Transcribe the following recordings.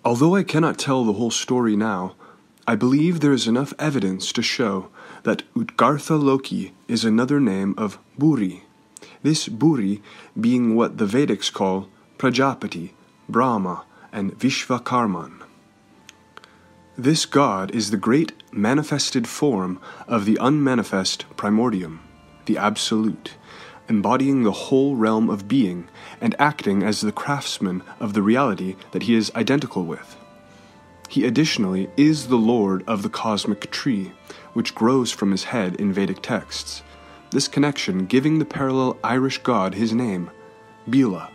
Although I cannot tell the whole story now, I believe there is enough evidence to show that Útgarða-Loki is another name of Búri, this Búri being what the Vedics call Prajapati, Brahma, and Vishvakarman. This god is the great manifested form of the unmanifest primordium, the Absolute, embodying the whole realm of being and acting as the craftsman of the reality that he is identical with. He additionally is the lord of the cosmic tree, which grows from his head in Vedic texts, this connection giving the parallel Irish god his name, Bíla,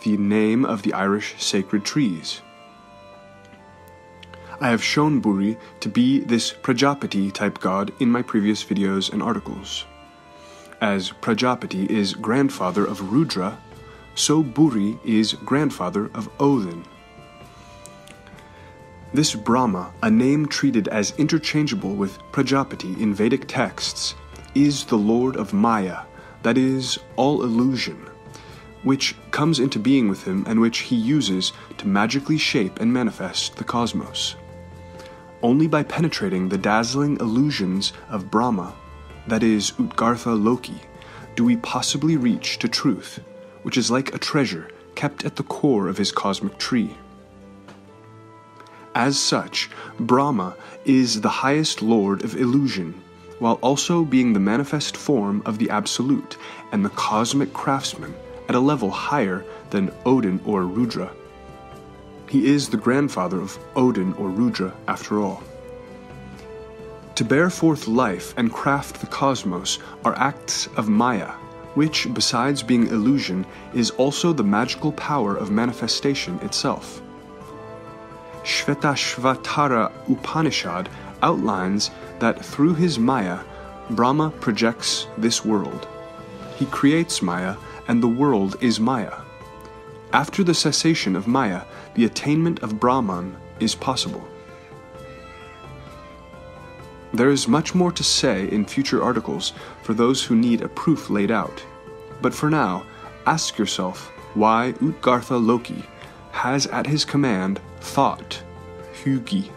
the name of the Irish sacred trees. I have shown Búri to be this Prajapati-type god in my previous videos and articles. As Prajapati is grandfather of Rudra, so Búri is grandfather of Odin. This Brahma, a name treated as interchangeable with Prajapati in Vedic texts, is the lord of Maya, that is, all illusion, which comes into being with him and which he uses to magically shape and manifest the cosmos. Only by penetrating the dazzling illusions of Brahma, that is, Útgarða-Loki, do we possibly reach to truth, which is like a treasure kept at the core of his cosmic tree. As such, Brahma is the highest lord of illusion, while also being the manifest form of the Absolute and the cosmic craftsman at a level higher than Odin or Rudra. He is the grandfather of Odin or Rudra, after all. To bear forth life and craft the cosmos are acts of Maya, which, besides being illusion, is also the magical power of manifestation itself. Shvetashvatara Upanishad outlines that through his Maya, Brahma projects this world. He creates Maya, and the world is Maya. After the cessation of Maya, the attainment of Brahman is possible. There is much more to say in future articles for those who need a proof laid out. But for now, ask yourself why Útgarða-Loki has at his command thought, Hugi.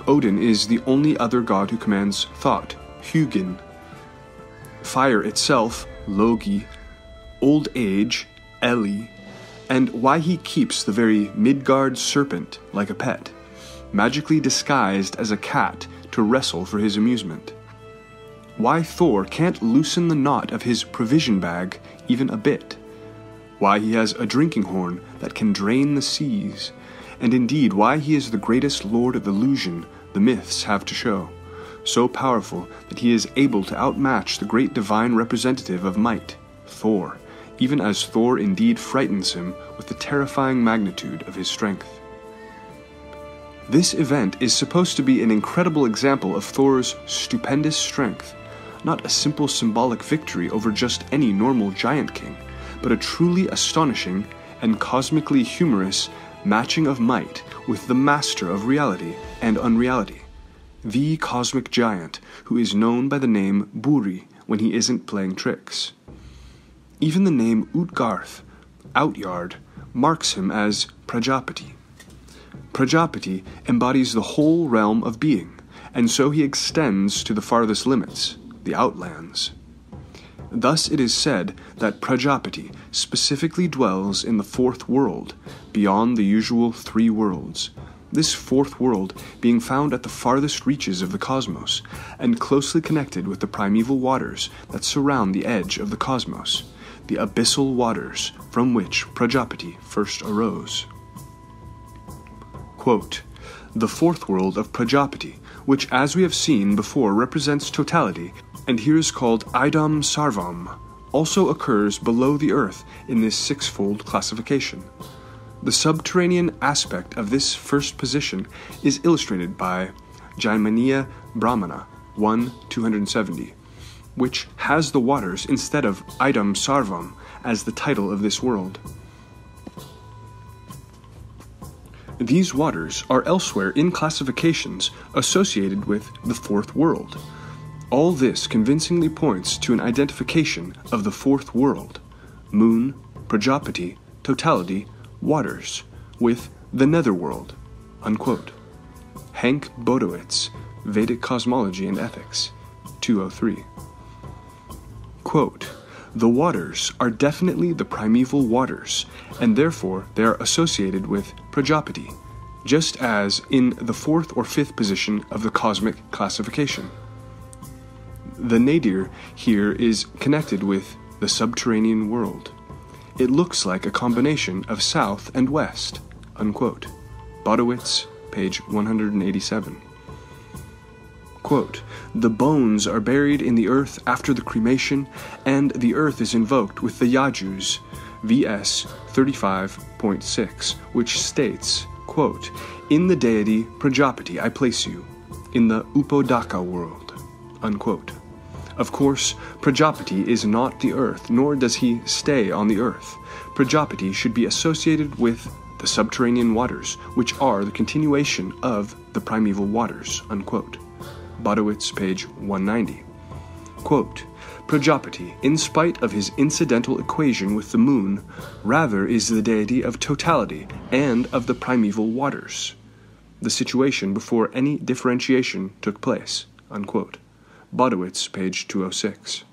Odin is the only other god who commands thought, Hugin. Fire itself, Logi. Old age, Eli. And why he keeps the very Midgard serpent like a pet, magically disguised as a cat to wrestle for his amusement. Why Thor can't loosen the knot of his provision bag even a bit. Why he has a drinking horn that can drain the seas, and indeed why he is the greatest lord of illusion the myths have to show, so powerful that he is able to outmatch the great divine representative of might, Thor, even as Thor indeed frightens him with the terrifying magnitude of his strength. This event is supposed to be an incredible example of Thor's stupendous strength, not a simple symbolic victory over just any normal giant king, but a truly astonishing and cosmically humorous matching of might with the master of reality and unreality, the cosmic giant who is known by the name Búri when he isn't playing tricks. Even the name Útgarð, outyard, marks him as Prajapati. Prajapati embodies the whole realm of being, and so he extends to the farthest limits, the outlands. Thus it is said that Prajapati specifically dwells in the fourth world, beyond the usual three worlds, this fourth world being found at the farthest reaches of the cosmos, and closely connected with the primeval waters that surround the edge of the cosmos, the abyssal waters from which Prajapati first arose. Quote, "The fourth world of Prajapati, which as we have seen before represents totality, and here is called Idam Sarvam, also occurs below the earth in this sixfold classification. The subterranean aspect of this first position is illustrated by Jaimaniya Brahmana 1-270, which has the waters instead of Idam Sarvam as the title of this world. These waters are elsewhere in classifications associated with the fourth world. All this convincingly points to an identification of the fourth world, moon, Prajapati, totality, waters, with the netherworld, unquote. Hank Bodowitz, Vedic Cosmology and Ethics, 203. Quote, "The waters are definitely the primeval waters, and therefore they are associated with Prajapati, just as in the fourth or fifth position of the cosmic classification. The nadir here is connected with the subterranean world. It looks like a combination of south and west," unquote. Bodowitz, page 187. Quote, "The bones are buried in the earth after the cremation, and the earth is invoked with the Yajus, VS 35.6, which states, quote, 'In the deity Prajapati I place you, in the Upodaka world,' unquote. Of course, Prajapati is not the earth, nor does he stay on the earth. Prajapati should be associated with the subterranean waters, which are the continuation of the primeval waters," unquote. Bodowitz, page 190. Quote, "Prajapati, in spite of his incidental equation with the moon, rather is the deity of totality and of the primeval waters, the situation before any differentiation took place," unquote. Bodowitz, page 206.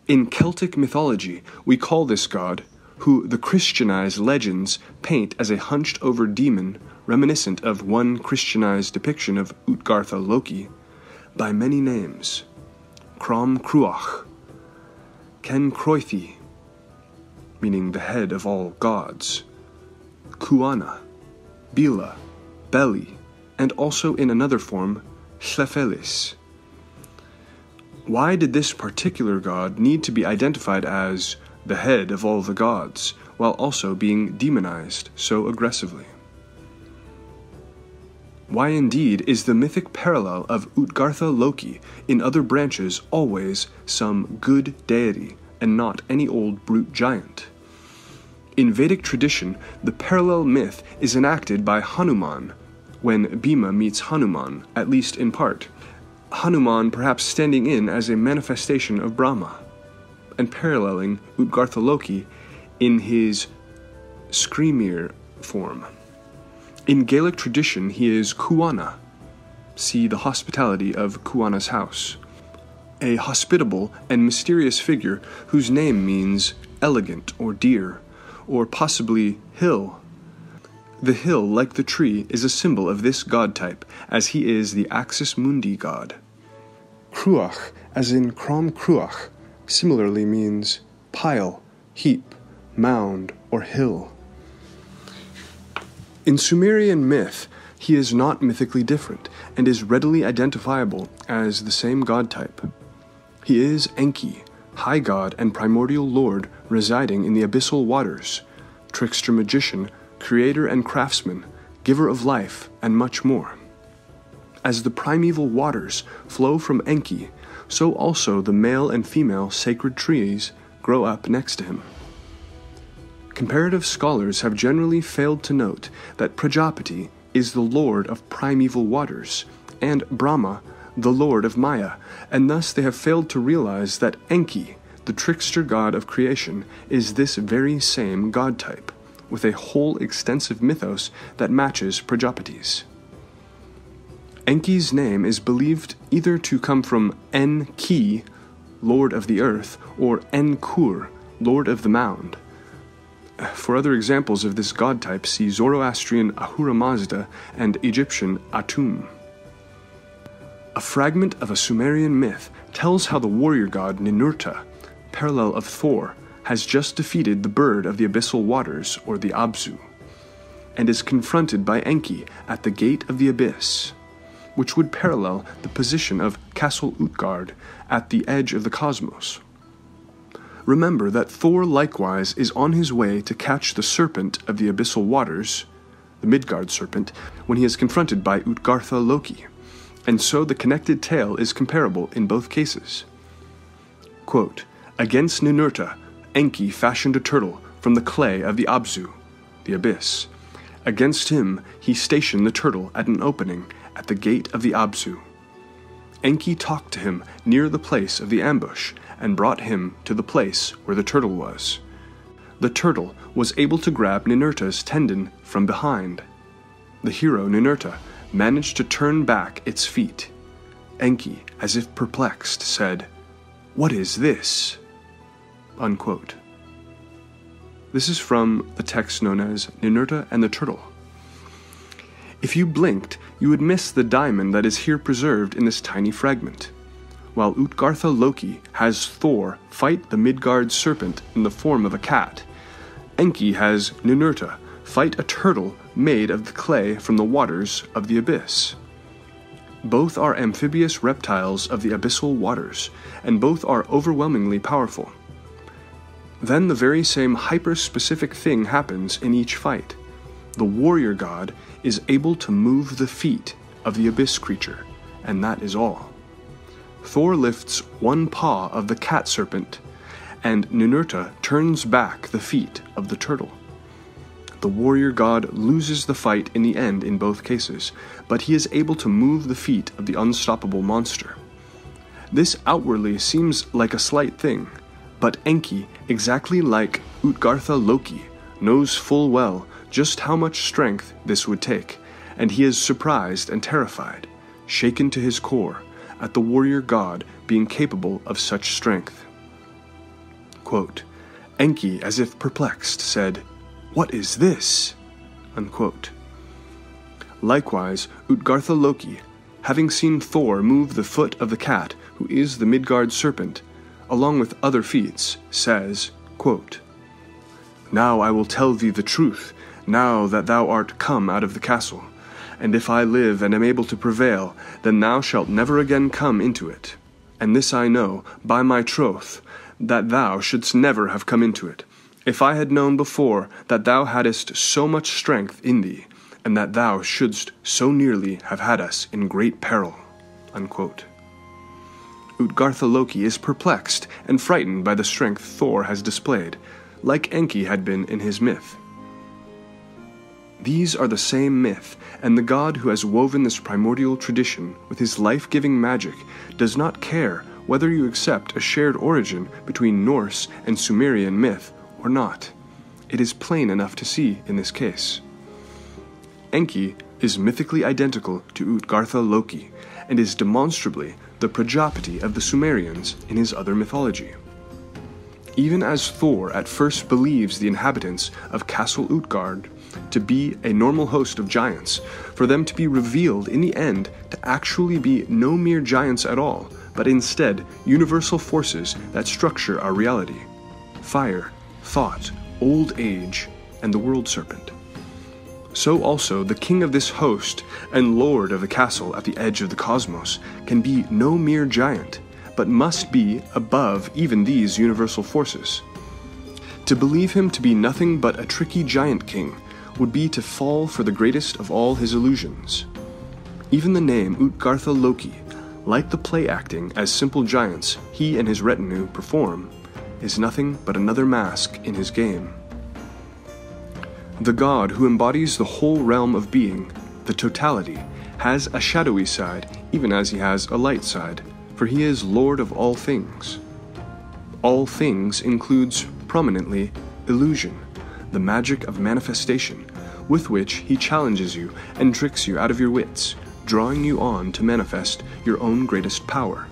In Celtic mythology, we call this god, who the Christianized legends paint as a hunched-over demon reminiscent of one Christianized depiction of Útgarða-Loki, by many names: Crom Cruach, Ken Croithi, meaning the head of all gods, Kuana, Bila, Beli, and also in another form, Llaphelis. Why did this particular god need to be identified as the head of all the gods, while also being demonized so aggressively? Why indeed is the mythic parallel of Útgarða-Loki in other branches always some good deity and not any old brute giant? In Vedic tradition, the parallel myth is enacted by Hanuman, when Bhima meets Hanuman, at least in part, Hanuman perhaps standing in as a manifestation of Brahma, and paralleling Útgarða-Loki in his Screamir form. In Gaelic tradition, he is Kuana. See the hospitality of Kuana's house. A hospitable and mysterious figure whose name means elegant or dear, or possibly hill. The hill, like the tree, is a symbol of this god type, as he is the axis mundi god. Cruach, as in Crom Cruach, similarly means pile, heap, mound, or hill. In Sumerian myth, he is not mythically different, and is readily identifiable as the same god type. He is Enki, high god and primordial lord residing in the abyssal waters, trickster magician, creator and craftsman, giver of life, and much more. As the primeval waters flow from Enki, so also the male and female sacred trees grow up next to him. Comparative scholars have generally failed to note that Prajapati is the lord of primeval waters, and Brahma the lord of Maya, and thus they have failed to realize that Enki, the trickster god of creation, is this very same god type, with a whole extensive mythos that matches Prajapati's. Enki's name is believed either to come from Enki, lord of the earth, or Enkur, lord of the mound. For other examples of this god type, see Zoroastrian Ahura Mazda and Egyptian Atum. A fragment of a Sumerian myth tells how the warrior god Ninurta, parallel of Thor, has just defeated the bird of the abyssal waters, or the Abzu, and is confronted by Enki at the gate of the abyss, which would parallel the position of Castle Utgard at the edge of the cosmos. Remember that Thor likewise is on his way to catch the serpent of the abyssal waters, the Midgard serpent, when he is confronted by Útgarða-Loki, and so the connected tale is comparable in both cases. Quote, "Against Ninurta, Enki fashioned a turtle from the clay of the Abzu, the abyss. Against him he stationed the turtle at an opening at the gate of the Abzu. Enki talked to him near the place of the ambush, and brought him to the place where the turtle was. The turtle was able to grab Ninurta's tendon from behind. the hero Ninurta managed to turn back its feet. Enki, as if perplexed, said, "What is this?" Unquote. This is from the text known as Ninurta and the Turtle. If you blinked, you would miss the diamond that is here preserved in this tiny fragment. While Útgarða-Loki has Thor fight the Midgard serpent in the form of a cat, Enki has Ninurta fight a turtle made of the clay from the waters of the abyss. Both are amphibious reptiles of the abyssal waters, and both are overwhelmingly powerful. Then the very same hyper-specific thing happens in each fight. The warrior god is able to move the feet of the abyss creature, and that is all. Thor lifts one paw of the cat serpent, and Ninurta turns back the feet of the turtle. The warrior god loses the fight in the end in both cases, but he is able to move the feet of the unstoppable monster. This outwardly seems like a slight thing, but Enki, exactly like Útgarða-Loki, knows full well just how much strength this would take, and he is surprised and terrified, shaken to his core, at the warrior god being capable of such strength. Quote, Enki, as if perplexed, said, "What is this?" Unquote. Likewise, Útgarða-Loki, having seen Thor move the foot of the cat, who is the Midgard serpent, along with other feats, says, quote, "Now I will tell thee the truth, now that thou art come out of the castle. And if I live and am able to prevail, then thou shalt never again come into it. And this I know, by my troth, that thou shouldst never have come into it, if I had known before that thou hadst so much strength in thee, and that thou shouldst so nearly have had us in great peril." Unquote. Útgarða-Loki is perplexed and frightened by the strength Thor has displayed, like Enki had been in his myth. These are the same myth, and the god who has woven this primordial tradition with his life-giving magic does not care whether you accept a shared origin between Norse and Sumerian myth or not. It is plain enough to see in this case. Enki is mythically identical to Útgarða-Loki, and is demonstrably the Prajapati of the Sumerians in his other mythology. Even as Thor at first believes the inhabitants of Castle Útgarð to be a normal host of giants, for them to be revealed in the end to actually be no mere giants at all, but instead universal forces that structure our reality: fire, thought, old age, and the world serpent. So also the king of this host and lord of the castle at the edge of the cosmos can be no mere giant, but must be above even these universal forces. To believe him to be nothing but a tricky giant king would be to fall for the greatest of all his illusions. Even the name Útgarða-Loki, like the play acting as simple giants he and his retinue perform, is nothing but another mask in his game. The god who embodies the whole realm of being, the Totality, has a shadowy side even as he has a light side, for he is Lord of all things. All things includes prominently illusion, the magic of manifestation, with which he challenges you and tricks you out of your wits, drawing you on to manifest your own greatest power.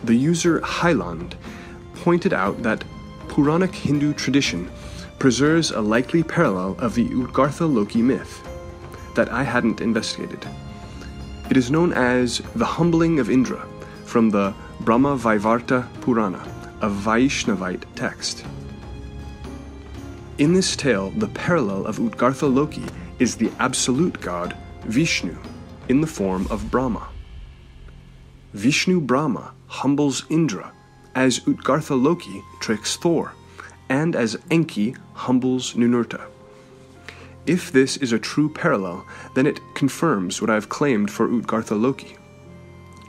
The user Highland pointed out that Puranic Hindu tradition preserves a likely parallel of the Útgarða-Loki myth that I hadn't investigated. It is known as the humbling of Indra, from the Brahma Vaivarta Purana, a Vaishnavite text. In this tale, the parallel of Útgarða-Loki is the absolute god, Vishnu, in the form of Brahma. Vishnu Brahma humbles Indra, as Útgarða-Loki tricks Thor, and as Enki humbles Ninurta. If this is a true parallel, then it confirms what I have claimed for Útgarða-Loki.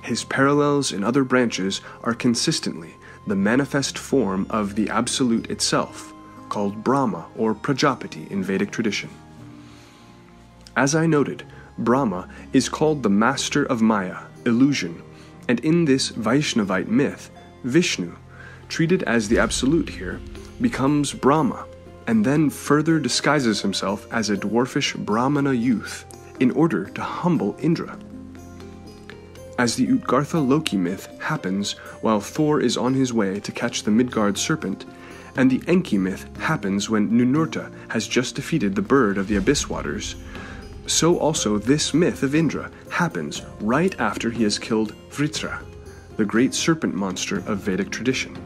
His parallels in other branches are consistently the manifest form of the Absolute itself, called Brahma or Prajapati in Vedic tradition. As I noted, Brahma is called the master of Maya, illusion, and in this Vaishnavite myth, Vishnu, treated as the Absolute here, becomes Brahma, and then further disguises himself as a dwarfish Brahmana youth in order to humble Indra. As the Útgarða-Loki myth happens while Thor is on his way to catch the Midgard serpent, and the Enki myth happens when Ninurta has just defeated the bird of the abyss waters, so also this myth of Indra happens right after he has killed Vritra, the great serpent monster of Vedic tradition.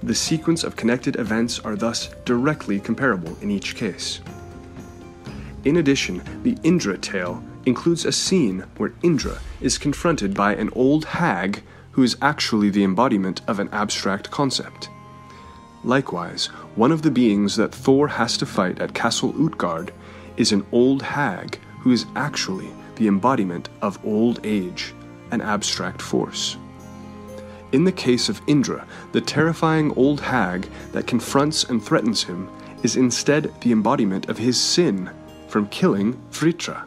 The sequence of connected events are thus directly comparable in each case. In addition, the Indra tale includes a scene where Indra is confronted by an old hag who is actually the embodiment of an abstract concept. Likewise, one of the beings that Thor has to fight at Castle Útgarð is an old hag who is actually the embodiment of old age, an abstract force. In the case of Indra, the terrifying old hag that confronts and threatens him is instead the embodiment of his sin from killing Vritra.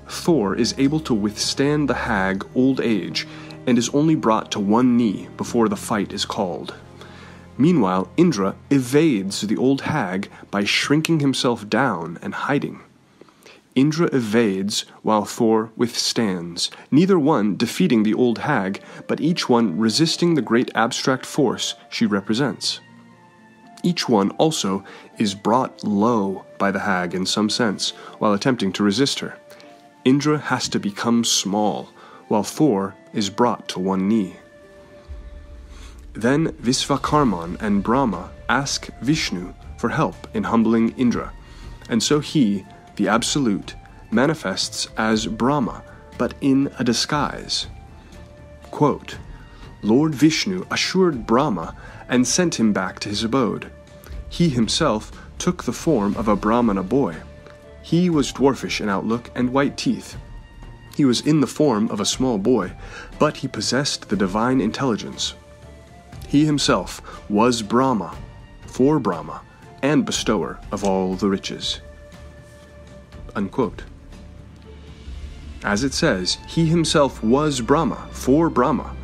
Thor is able to withstand the hag old age and is only brought to one knee before the fight is called. Meanwhile, Indra evades the old hag by shrinking himself down and hiding. Indra evades while Thor withstands, neither one defeating the old hag, but each one resisting the great abstract force she represents. Each one also is brought low by the hag in some sense while attempting to resist her. Indra has to become small, while Thor is brought to one knee. Then Vishvakarman and Brahma ask Vishnu for help in humbling Indra, and so he, the Absolute, manifests as Brahma, but in a disguise. Quote, Lord Vishnu assured Brahma and sent him back to his abode. He himself took the form of a Brahmana boy. He was dwarfish in outlook and white teeth. He was in the form of a small boy, but he possessed the divine intelligence. He himself was Brahma, for Brahma, and bestower of all the riches. Unquote. As it says, he himself was Brahma, for Brahma.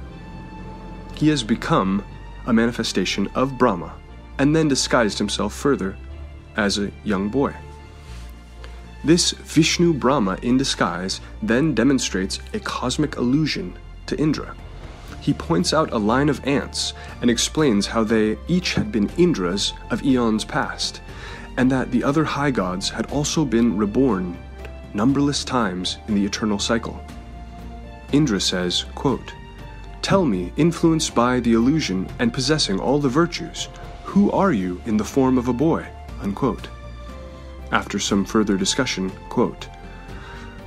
He has become a manifestation of Brahma, and then disguised himself further as a young boy. This Vishnu Brahma in disguise then demonstrates a cosmic allusion to Indra. He points out a line of ants and explains how they each had been Indras of eons past, and that the other high gods had also been reborn numberless times in the eternal cycle. Indra says, quote, Tell me, influenced by the illusion and possessing all the virtues, who are you in the form of a boy? Unquote. After some further discussion, quote,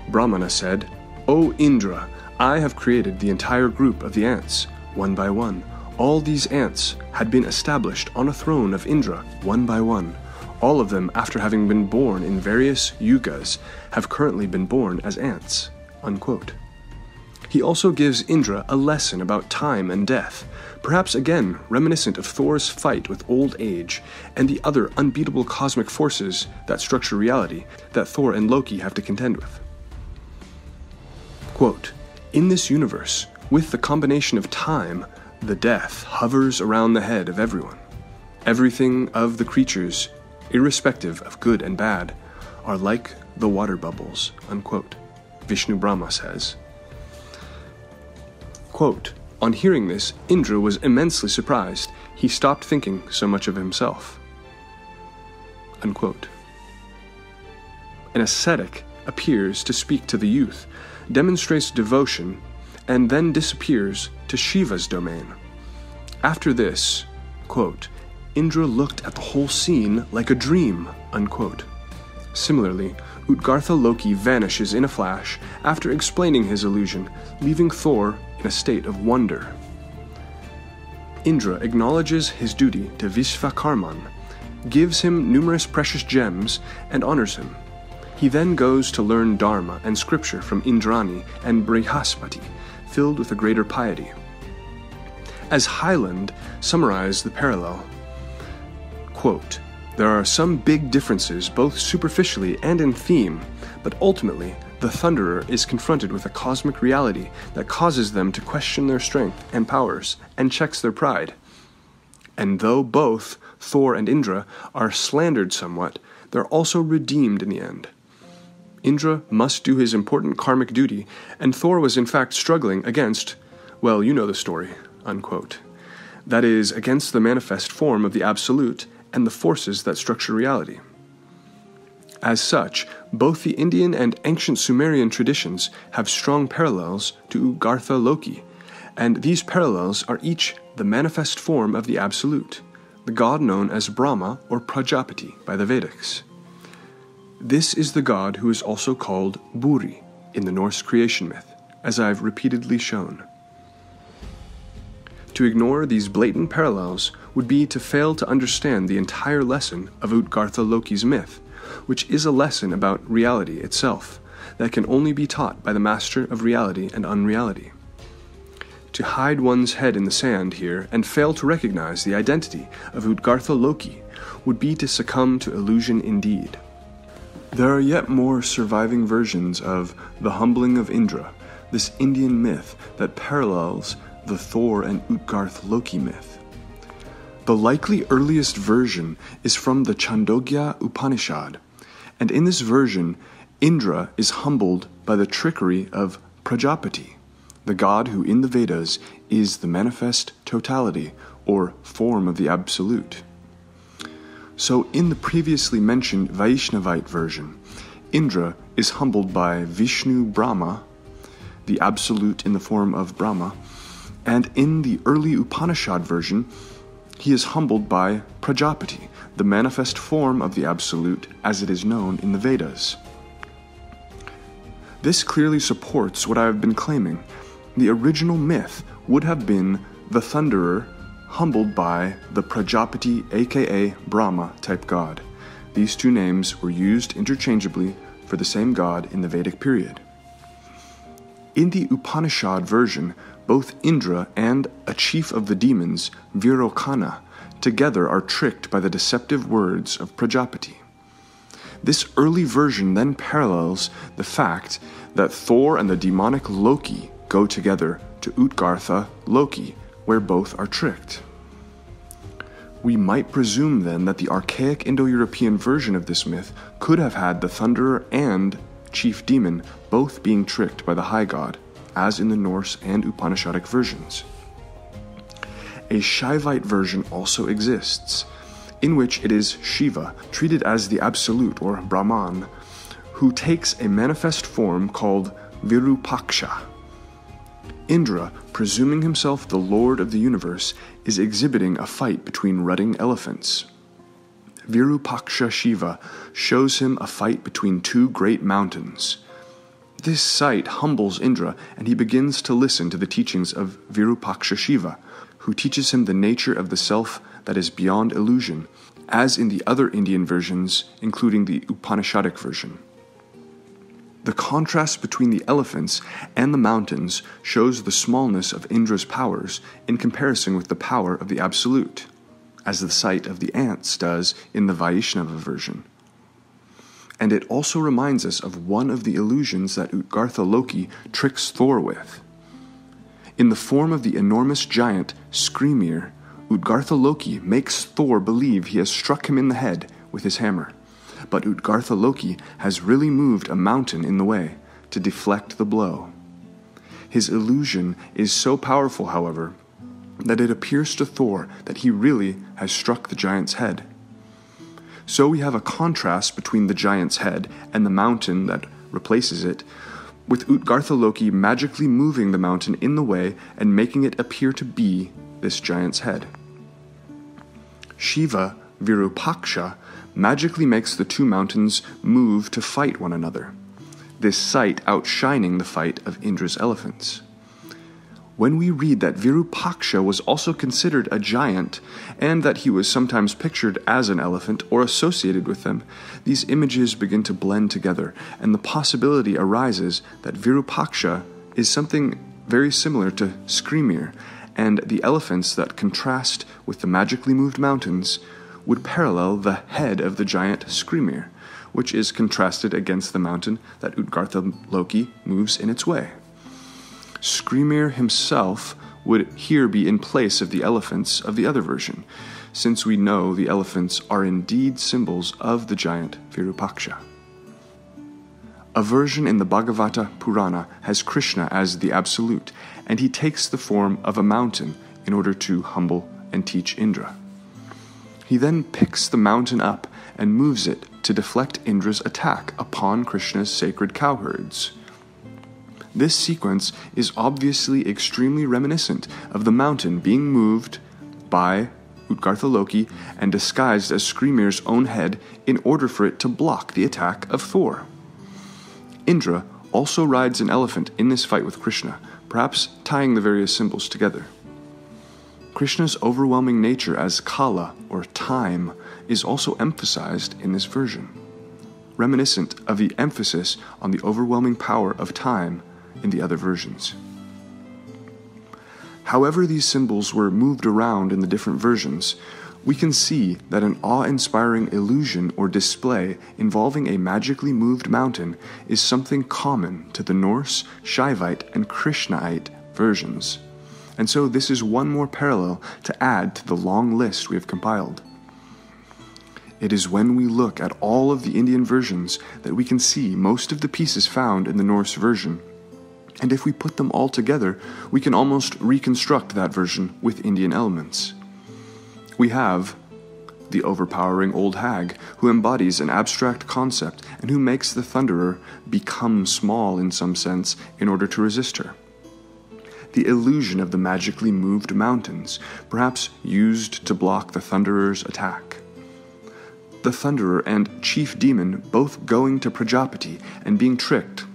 Brahmana said, O Indra, I have created the entire group of the ants, one by one. All these ants had been established on a throne of Indra, one by one. All of them, after having been born in various yugas, have currently been born as ants. Unquote. He also gives Indra a lesson about time and death, perhaps again reminiscent of Thor's fight with old age and the other unbeatable cosmic forces that structure reality that Thor and Loki have to contend with. Quote, In this universe, with the combination of time, the death hovers around the head of everyone. Everything of the creatures, irrespective of good and bad, are like the water bubbles, unquote, Vishnu Brahma says. Quote, On hearing this, Indra was immensely surprised. He stopped thinking so much of himself. Unquote. An ascetic appears to speak to the youth, demonstrates devotion, and then disappears to Shiva's domain. After this, quote, Indra looked at the whole scene like a dream, unquote. Similarly, Útgarða-Loki vanishes in a flash after explaining his illusion, leaving Thor in a state of wonder. Indra acknowledges his duty to Vishvakarman, gives him numerous precious gems, and honors him. He then goes to learn Dharma and scripture from Indrani and Brihaspati, filled with a greater piety. As Highland summarized the parallel, quote, There are some big differences both superficially and in theme, but ultimately the Thunderer is confronted with a cosmic reality that causes them to question their strength and powers and checks their pride. And though both, Thor and Indra, are slandered somewhat, they're also redeemed in the end. Indra must do his important karmic duty, and Thor was in fact struggling against, well, you know the story, unquote. That is, against the manifest form of the Absolute and the forces that structure reality. As such, both the Indian and ancient Sumerian traditions have strong parallels to Útgarða-Loki, and these parallels are each the manifest form of the Absolute, the god known as Brahma or Prajapati by the Vedics. This is the god who is also called Búri in the Norse creation myth, as I've repeatedly shown. To ignore these blatant parallels would be to fail to understand the entire lesson of Útgarða-Loki's myth, which is a lesson about reality itself, that can only be taught by the master of reality and unreality. To hide one's head in the sand here and fail to recognize the identity of Útgarða-Loki would be to succumb to illusion indeed. There are yet more surviving versions of the humbling of Indra, this Indian myth that parallels the Thor and Útgarða-Loki myth. The likely earliest version is from the Chandogya Upanishad, and in this version, Indra is humbled by the trickery of Prajapati, the god who in the Vedas is the manifest totality or form of the Absolute. So in the previously mentioned Vaishnavite version, Indra is humbled by Vishnu Brahma, the Absolute in the form of Brahma, and in the early Upanishad version, he is humbled by Prajapati, the manifest form of the Absolute as it is known in the Vedas. This clearly supports what I have been claiming. The original myth would have been the Thunderer humbled by the Prajapati aka Brahma type god. These two names were used interchangeably for the same god in the Vedic period. In the Upanishad version, both Indra and a chief of the demons, Virokana, together are tricked by the deceptive words of Prajapati. This early version then parallels the fact that Thor and the demonic Loki go together to Útgarða-Loki, where both are tricked. We might presume then that the archaic Indo-European version of this myth could have had the Thunderer and chief demon both being tricked by the high god, as in the Norse and Upanishadic versions. A Shaivite version also exists, in which it is Shiva, treated as the Absolute or Brahman, who takes a manifest form called Virupaksha. Indra, presuming himself the lord of the universe, is exhibiting a fight between rutting elephants. Virupaksha Shiva shows him a fight between two great mountains. This sight humbles Indra, and he begins to listen to the teachings of Virupaksha Shiva, who teaches him the nature of the self that is beyond illusion, as in the other Indian versions, including the Upanishadic version. The contrast between the elephants and the mountains shows the smallness of Indra's powers in comparison with the power of the Absolute, as the sight of the ants does in the Vaishnava version. And it also reminds us of one of the illusions that Útgarða-Loki tricks Thor with. In the form of the enormous giant Skrymir, Útgarða-Loki makes Thor believe he has struck him in the head with his hammer. But Útgarða-Loki has really moved a mountain in the way to deflect the blow. His illusion is so powerful, however, that it appears to Thor that he really has struck the giant's head. So we have a contrast between the giant's head and the mountain that replaces it, with Útgarða-Loki magically moving the mountain in the way and making it appear to be this giant's head. Shiva, Virupaksha, magically makes the two mountains move to fight one another, this sight outshining the fight of Indra's elephants. When we read that Virupaksha was also considered a giant, and that he was sometimes pictured as an elephant or associated with them, these images begin to blend together, and the possibility arises that Virupaksha is something very similar to Skrymir, and the elephants that contrast with the magically moved mountains would parallel the head of the giant Skrymir, which is contrasted against the mountain that Útgarða-Loki moves in its way. Skrymir himself would here be in place of the elephants of the other version, since we know the elephants are indeed symbols of the giant Virupaksha. A version in the Bhagavata Purana has Krishna as the Absolute, and he takes the form of a mountain in order to humble and teach Indra. He then picks the mountain up and moves it to deflect Indra's attack upon Krishna's sacred cowherds. This sequence is obviously extremely reminiscent of the mountain being moved by Útgarða-Loki and disguised as Skrymir's own head in order for it to block the attack of Thor. Indra also rides an elephant in this fight with Krishna, perhaps tying the various symbols together. Krishna's overwhelming nature as Kala, or time, is also emphasized in this version, reminiscent of the emphasis on the overwhelming power of time in the other versions. However these symbols were moved around in the different versions, we can see that an awe-inspiring illusion or display involving a magically moved mountain is something common to the Norse, Shaivite, and Krishnaite versions. And so this is one more parallel to add to the long list we have compiled. It is when we look at all of the Indian versions that we can see most of the pieces found in the Norse version. And if we put them all together, we can almost reconstruct that version with Indian elements. We have the overpowering old hag, who embodies an abstract concept and who makes the thunderer become small in some sense in order to resist her. The illusion of the magically moved mountains, perhaps used to block the thunderer's attack. The thunderer and chief demon both going to Prajapati and being tricked,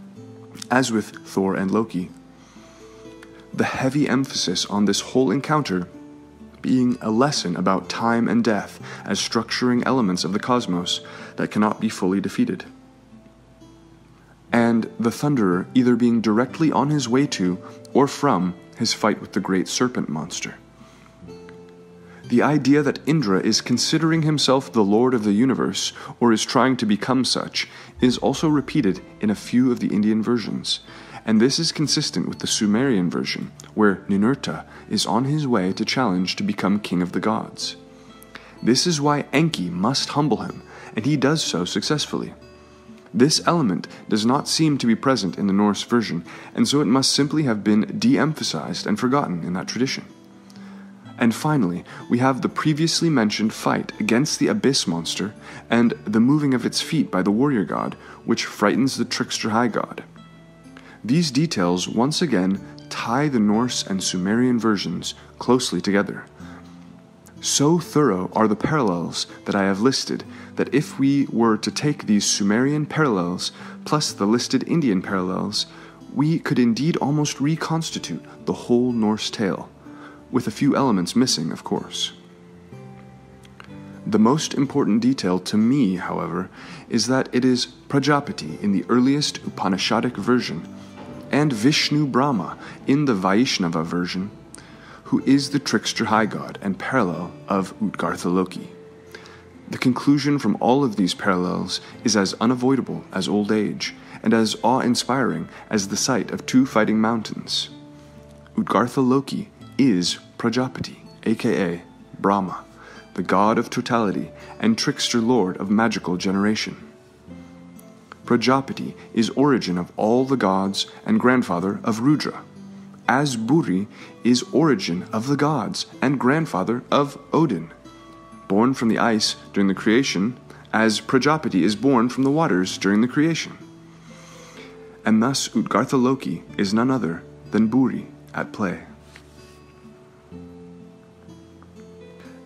as with Thor and Loki. The heavy emphasis on this whole encounter being a lesson about time and death as structuring elements of the cosmos that cannot be fully defeated. And the thunderer either being directly on his way to or from his fight with the great serpent monster. The idea that Indra is considering himself the lord of the universe or is trying to become such is also repeated in a few of the Indian versions, and this is consistent with the Sumerian version, where Ninurta is on his way to challenge to become king of the gods. This is why Enki must humble him, and he does so successfully. This element does not seem to be present in the Norse version, and so it must simply have been de-emphasized and forgotten in that tradition. And finally, we have the previously mentioned fight against the abyss monster and the moving of its feet by the warrior god, which frightens the trickster high god. These details once again tie the Norse and Sumerian versions closely together. So thorough are the parallels that I have listed that if we were to take these Sumerian parallels plus the listed Indian parallels, we could indeed almost reconstitute the whole Norse tale, with a few elements missing, of course. The most important detail to me, however, is that it is Prajapati in the earliest Upanishadic version, and Vishnu Brahma in the Vaishnava version, who is the trickster high god and parallel of Útgarða-Loki. The conclusion from all of these parallels is as unavoidable as old age, and as awe-inspiring as the sight of two fighting mountains. Útgarða-Loki is Prajapati, aka Brahma, the god of totality and trickster lord of magical generation. Prajapati is origin of all the gods and grandfather of Rudra, as Búri is origin of the gods and grandfather of Odin, born from the ice during the creation, as Prajapati is born from the waters during the creation. And thus Útgarða-Loki is none other than Búri at play.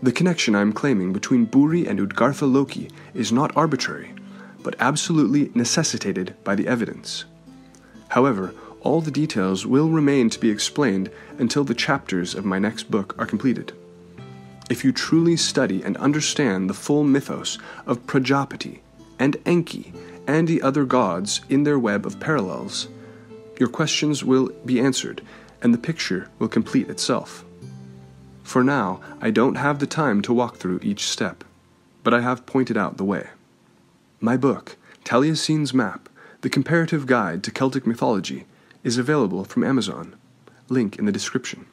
The connection I am claiming between Búri and Útgarða-Loki is not arbitrary, but absolutely necessitated by the evidence. However, all the details will remain to be explained until the chapters of my next book are completed. If you truly study and understand the full mythos of Prajapati and Enki and the other gods in their web of parallels, your questions will be answered and the picture will complete itself. For now, I don't have the time to walk through each step, but I have pointed out the way. My book, Taliesin's Map, The Comparative Guide to Celtic Mythology, is available from Amazon. Link in the description.